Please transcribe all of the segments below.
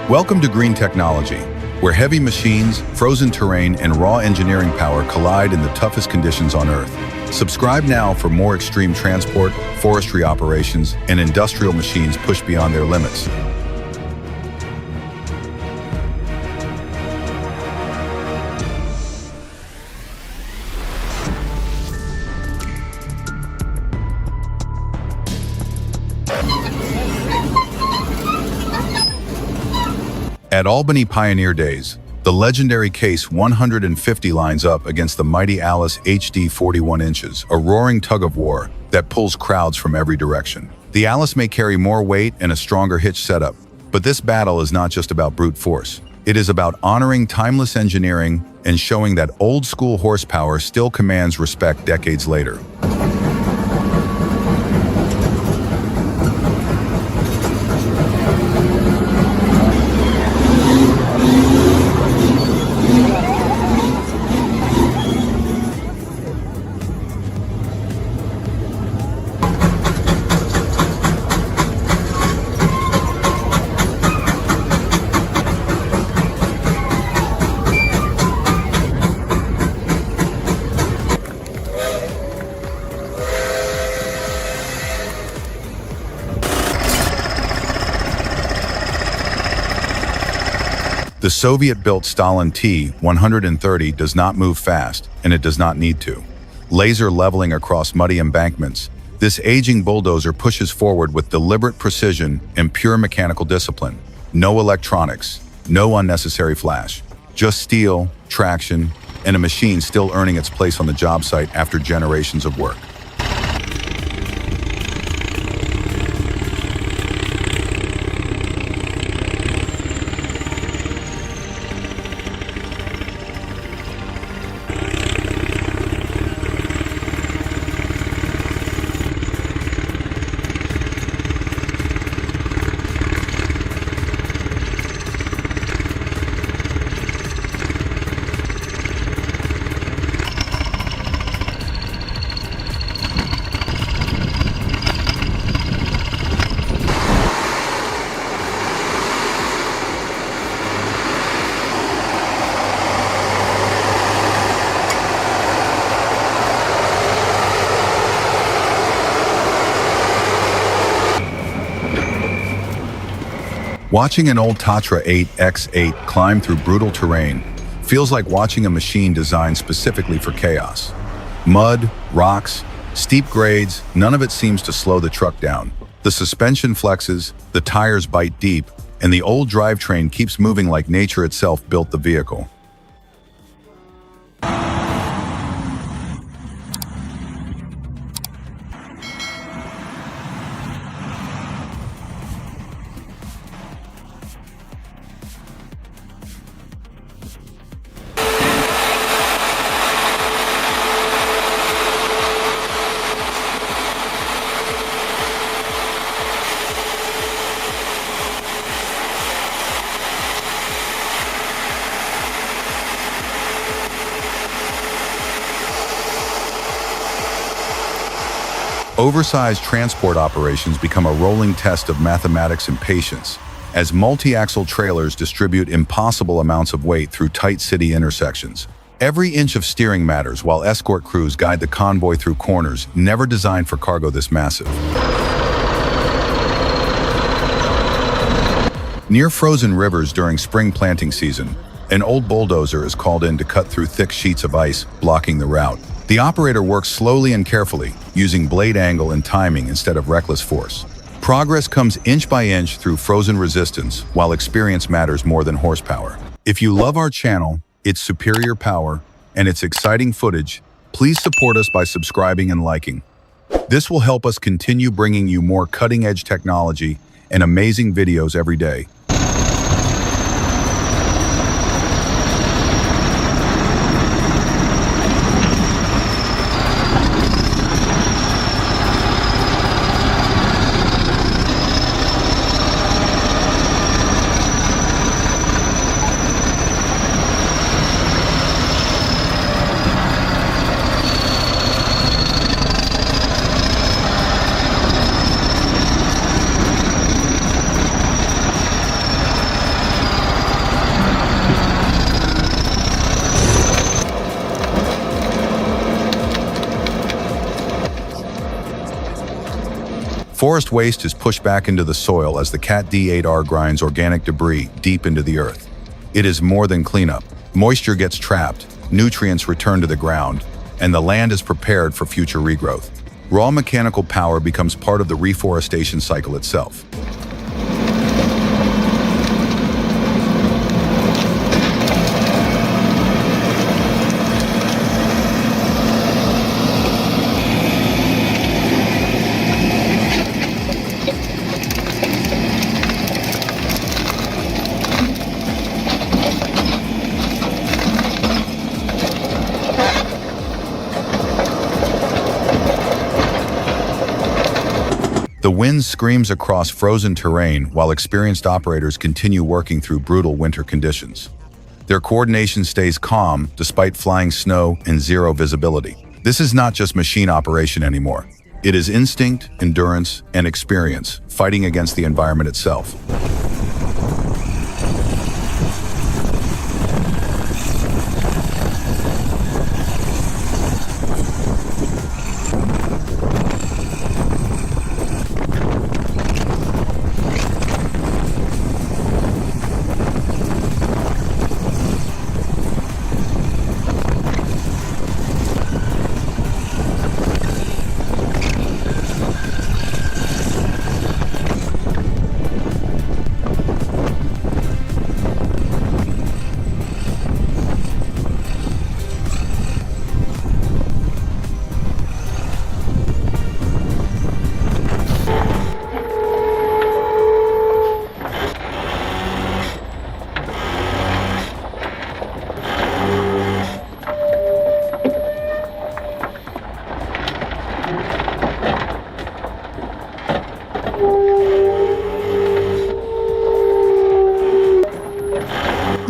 Welcome to Green Technology, where heavy machines, frozen terrain, and raw engineering power collide in the toughest conditions on Earth. Subscribe now for more extreme transport, forestry operations, and industrial machines pushed beyond their limits. At Albany Pioneer Days, the legendary Case 150 lines up against the mighty Alice HD 41 inches, a roaring tug-of-war that pulls crowds from every direction. The Alice may carry more weight and a stronger hitch setup, but this battle is not just about brute force. It is about honoring timeless engineering and showing that old-school horsepower still commands respect decades later. The Soviet-built Stalin T-130 does not move fast, and it does not need to. Laser leveling across muddy embankments, this aging bulldozer pushes forward with deliberate precision and pure mechanical discipline. No electronics, no unnecessary flash. Just steel, traction, and a machine still earning its place on the job site after generations of work. Watching an old Tatra 8X8 climb through brutal terrain feels like watching a machine designed specifically for chaos. Mud, rocks, steep grades, none of it seems to slow the truck down. The suspension flexes, the tires bite deep, and the old drivetrain keeps moving like nature itself built the vehicle. Oversized transport operations become a rolling test of mathematics and patience, as multi-axle trailers distribute impossible amounts of weight through tight city intersections. Every inch of steering matters while escort crews guide the convoy through corners never designed for cargo this massive. Near frozen rivers during spring planting season, an old bulldozer is called in to cut through thick sheets of ice, blocking the route. The operator works slowly and carefully, using blade angle and timing instead of reckless force. Progress comes inch by inch through frozen resistance, while experience matters more than horsepower. If you love our channel, its superior power, and its exciting footage, please support us by subscribing and liking. This will help us continue bringing you more cutting-edge technology and amazing videos every day. Forest waste is pushed back into the soil as the Cat D8R grinds organic debris deep into the earth. It is more than cleanup. Moisture gets trapped, nutrients return to the ground, and the land is prepared for future regrowth. Raw mechanical power becomes part of the reforestation cycle itself. The wind screams across frozen terrain while experienced operators continue working through brutal winter conditions. Their coordination stays calm despite flying snow and zero visibility. This is not just machine operation anymore. It is instinct, endurance, and experience fighting against the environment itself.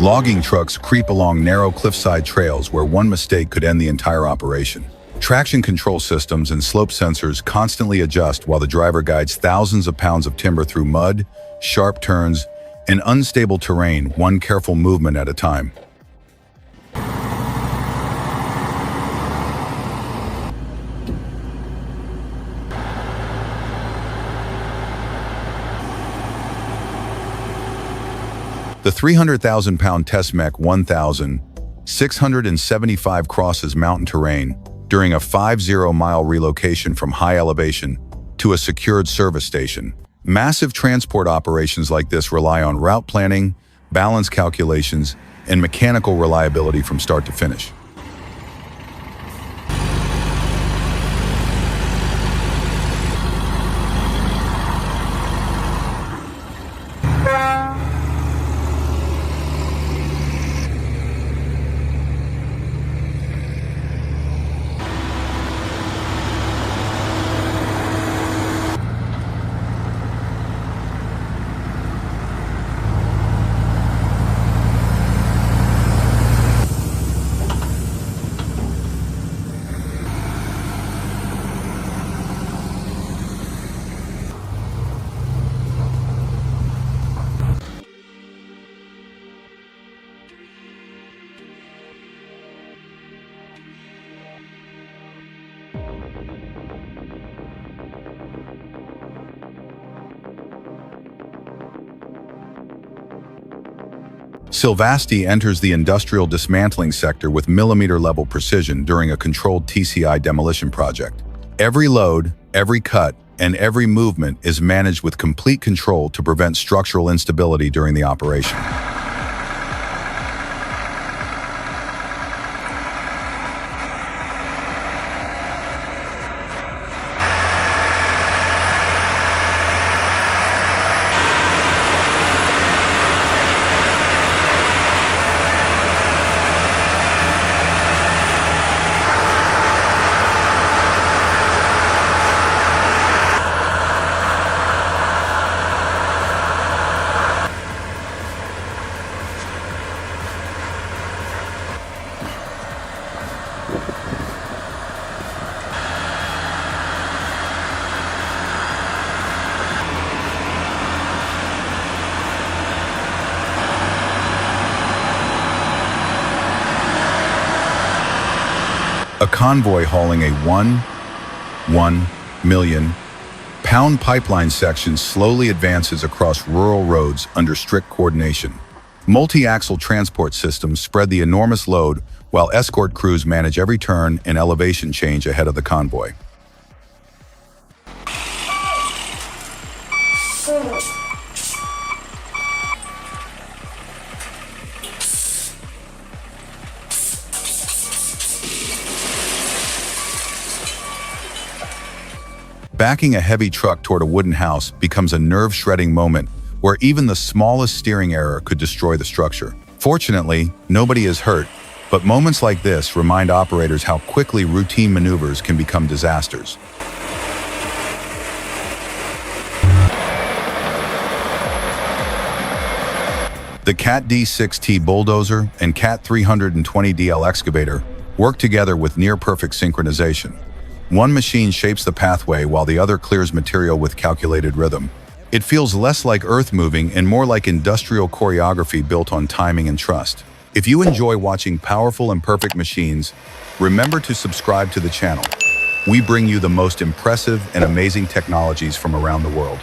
Logging trucks creep along narrow cliffside trails where one mistake could end the entire operation. Traction control systems and slope sensors constantly adjust while the driver guides thousands of pounds of timber through mud, sharp turns, and unstable terrain, one careful movement at a time. The 300,000-pound Tesmec 1,675 crosses mountain terrain during a 50-mile relocation from high elevation to a secured service station. Massive transport operations like this rely on route planning, balance calculations, and mechanical reliability from start to finish. Silvasti enters the industrial dismantling sector with millimeter-level precision during a controlled TCI demolition project. Every load, every cut, and every movement is managed with complete control to prevent structural instability during the operation. A convoy hauling a 1 million Pound pipeline section slowly advances across rural roads under strict coordination. Multi-axle transport systems spread the enormous load while escort crews manage every turn and elevation change ahead of the convoy. Backing a heavy truck toward a wooden house becomes a nerve-shredding moment where even the smallest steering error could destroy the structure. Fortunately, nobody is hurt, but moments like this remind operators how quickly routine maneuvers can become disasters. The Cat D6T bulldozer and Cat 320DL excavator work together with near-perfect synchronization. One machine shapes the pathway while the other clears material with calculated rhythm. It feels less like earth moving and more like industrial choreography built on timing and trust. If you enjoy watching powerful and perfect machines, remember to subscribe to the channel. We bring you the most impressive and amazing technologies from around the world.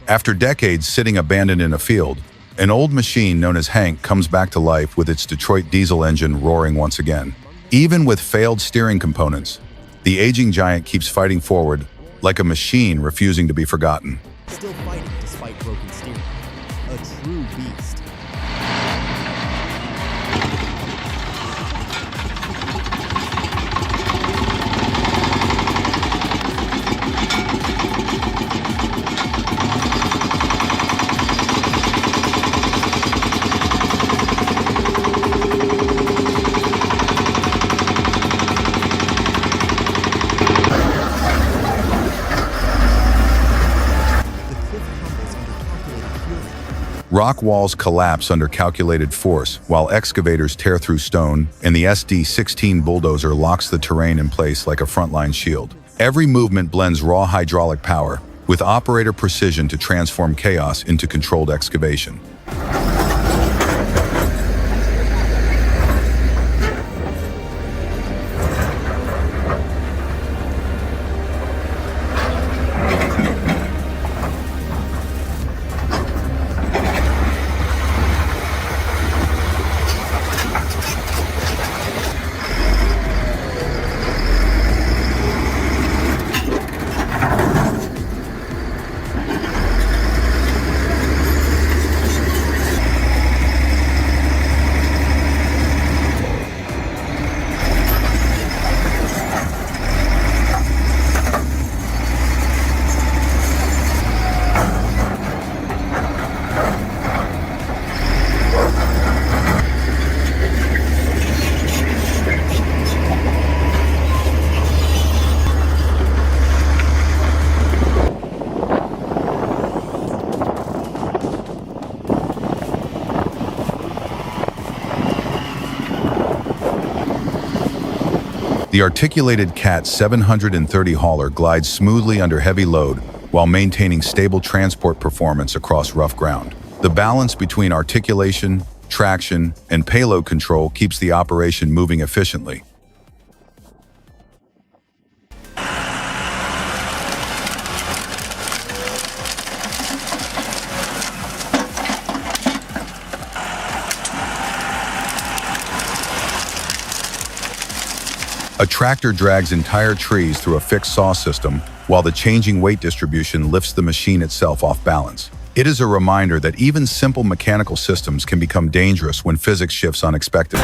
After decades sitting abandoned in a field, an old machine known as Hank comes back to life with its Detroit diesel engine roaring once again. Even with failed steering components, the aging giant keeps fighting forward like a machine refusing to be forgotten. Still fighting despite broken steering. A true beast. Rock walls collapse under calculated force while excavators tear through stone, and the SD-16 bulldozer locks the terrain in place like a frontline shield. Every movement blends raw hydraulic power with operator precision to transform chaos into controlled excavation. The articulated Cat 730 hauler glides smoothly under heavy load while maintaining stable transport performance across rough ground. The balance between articulation, traction, and payload control keeps the operation moving efficiently. A tractor drags entire trees through a fixed saw system, while the changing weight distribution lifts the machine itself off balance. It is a reminder that even simple mechanical systems can become dangerous when physics shifts unexpectedly.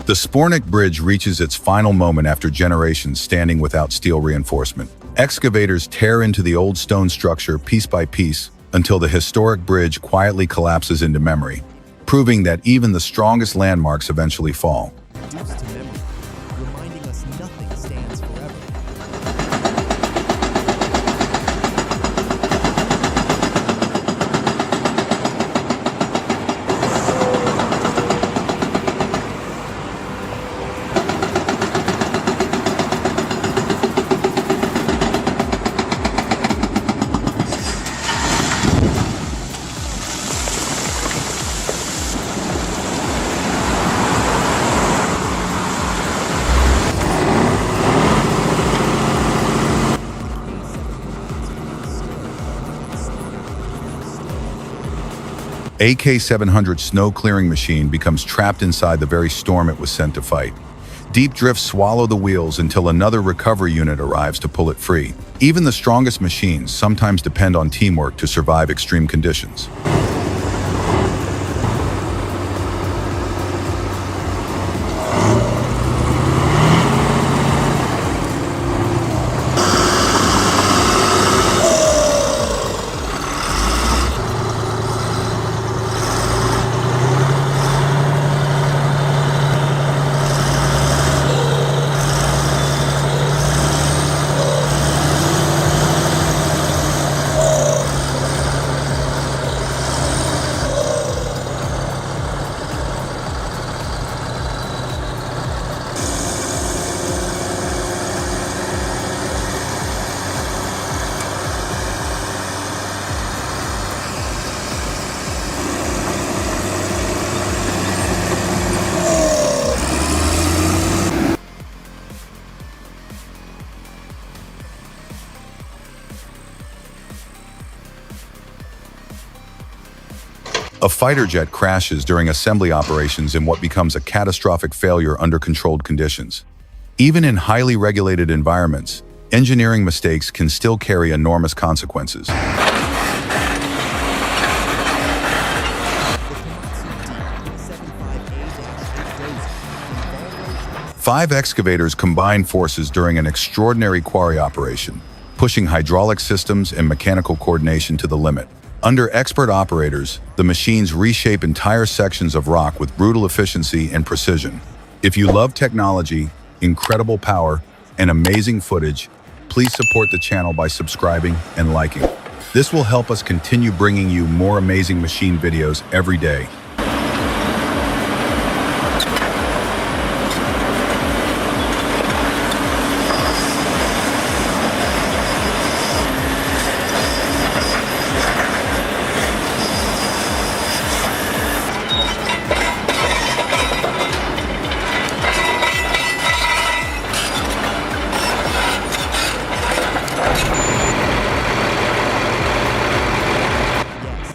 The Spornik Bridge reaches its final moment after generations standing without steel reinforcement. Excavators tear into the old stone structure piece by piece until the historic bridge quietly collapses into memory, proving that even the strongest landmarks eventually fall. Reduced to memory, reminding us nothing stands forever. AK-700 snow-clearing machine becomes trapped inside the very storm it was sent to fight. Deep drifts swallow the wheels until another recovery unit arrives to pull it free. Even the strongest machines sometimes depend on teamwork to survive extreme conditions. A fighter jet crashes during assembly operations in what becomes a catastrophic failure under controlled conditions. Even in highly regulated environments, engineering mistakes can still carry enormous consequences. Five excavators combine forces during an extraordinary quarry operation, pushing hydraulic systems and mechanical coordination to the limit. Under expert operators, the machines reshape entire sections of rock with brutal efficiency and precision. If you love technology, incredible power, and amazing footage, please support the channel by subscribing and liking. This will help us continue bringing you more amazing machine videos every day.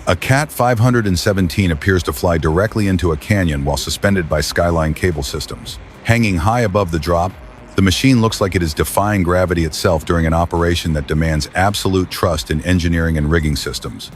A Cat 517 appears to fly directly into a canyon while suspended by skyline cable systems. Hanging high above the drop, the machine looks like it is defying gravity itself during an operation that demands absolute trust in engineering and rigging systems.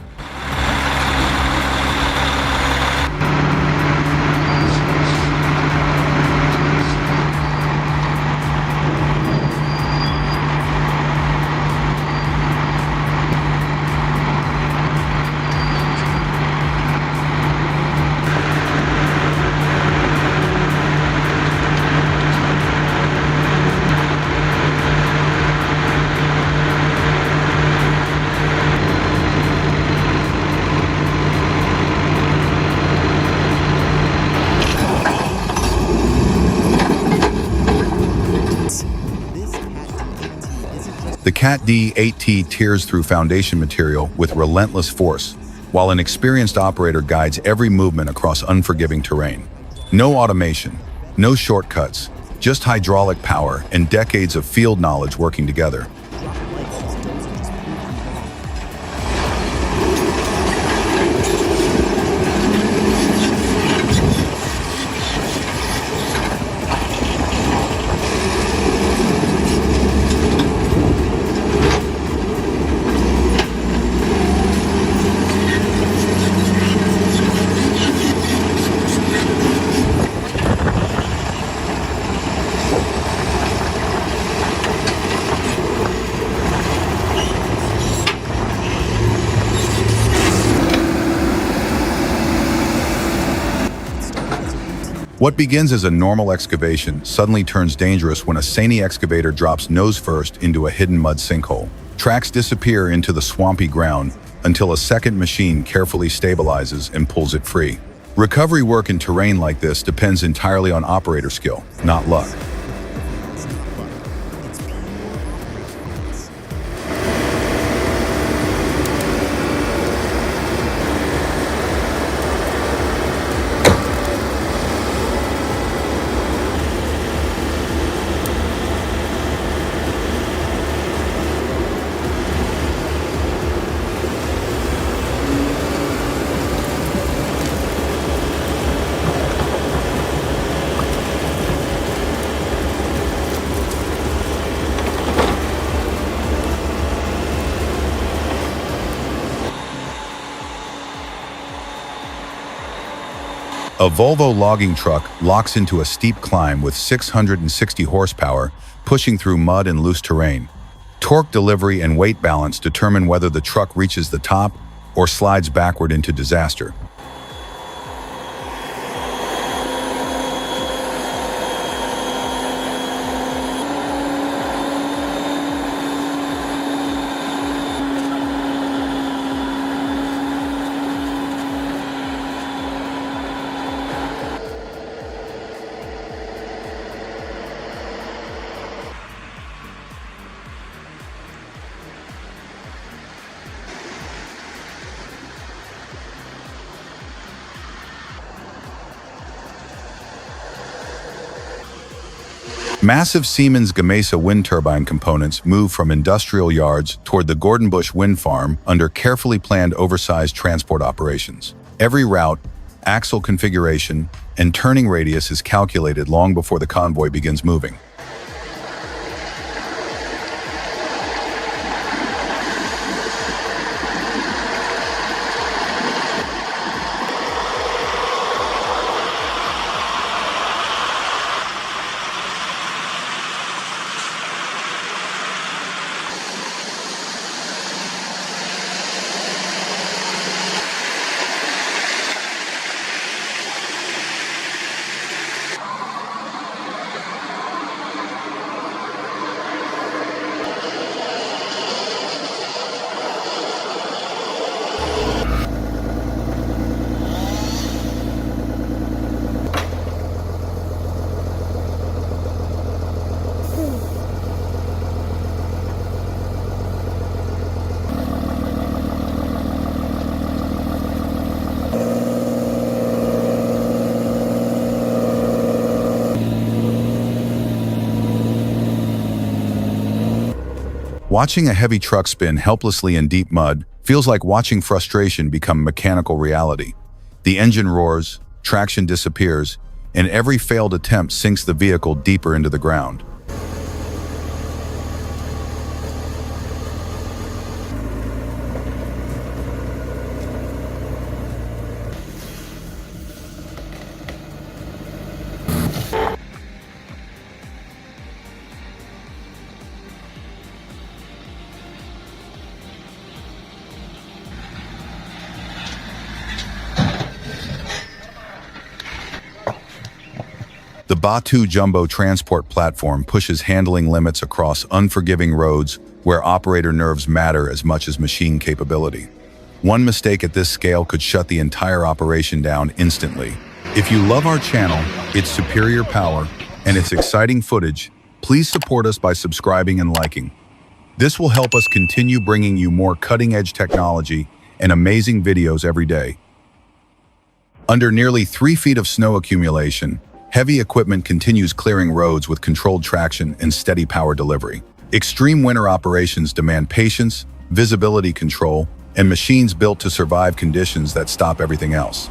The Cat D-8T tears through foundation material with relentless force, while an experienced operator guides every movement across unforgiving terrain. No automation, no shortcuts, just hydraulic power and decades of field knowledge working together. What begins as a normal excavation suddenly turns dangerous when a Sany excavator drops nose first into a hidden mud sinkhole. Tracks disappear into the swampy ground until a second machine carefully stabilizes and pulls it free. Recovery work in terrain like this depends entirely on operator skill, not luck. It's not luck. It's pure operational finesse. A Volvo logging truck locks into a steep climb with 660 horsepower, pushing through mud and loose terrain. Torque delivery and weight balance determine whether the truck reaches the top or slides backward into disaster. Massive Siemens Gamesa wind turbine components move from industrial yards toward the Gordonbusch wind farm under carefully planned oversized transport operations. Every route, axle configuration, and turning radius is calculated long before the convoy begins moving. Watching a heavy truck spin helplessly in deep mud feels like watching frustration become mechanical reality. The engine roars, traction disappears, and every failed attempt sinks the vehicle deeper into the ground. The Batu Jumbo transport platform pushes handling limits across unforgiving roads where operator nerves matter as much as machine capability. One mistake at this scale could shut the entire operation down instantly. If you love our channel, its superior power, and its exciting footage, please support us by subscribing and liking. This will help us continue bringing you more cutting-edge technology and amazing videos every day. Under nearly 3 feet of snow accumulation, heavy equipment continues clearing roads with controlled traction and steady power delivery. Extreme winter operations demand patience, visibility control, and machines built to survive conditions that stop everything else.